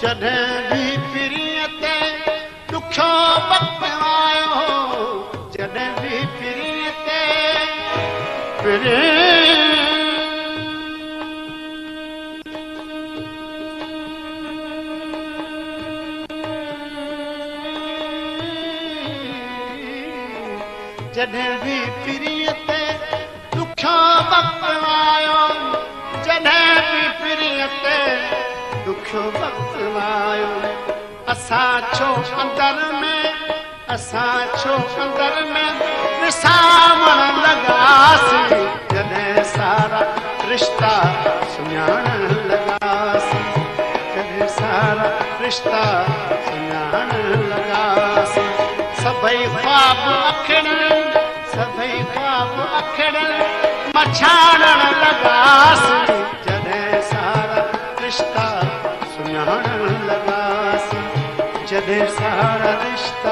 जॾहिं बि पिरीअ ते ॾुखियो वक़्तु आयो जॾहिं बि पिरीअ ते जॾहिं बि पिरीअ ते ॾुखियो वक़्तु आयो जॾहिं बि पिरीअ ते ॾुखियो वक़्तु आयो असां छो अंदर में विसामण लॻासीं जॾहिं सारा रिश्ता सुञाणण लॻासीं जॾहिं सारा रिश्ता सुञाणण लॻासीं सभई ख्वाब अखिड़नि मछाणण लॻासीं जॾहिं सारा रिश्ता सुञाणण लॻासीं जॾहिं सारा रिश्ता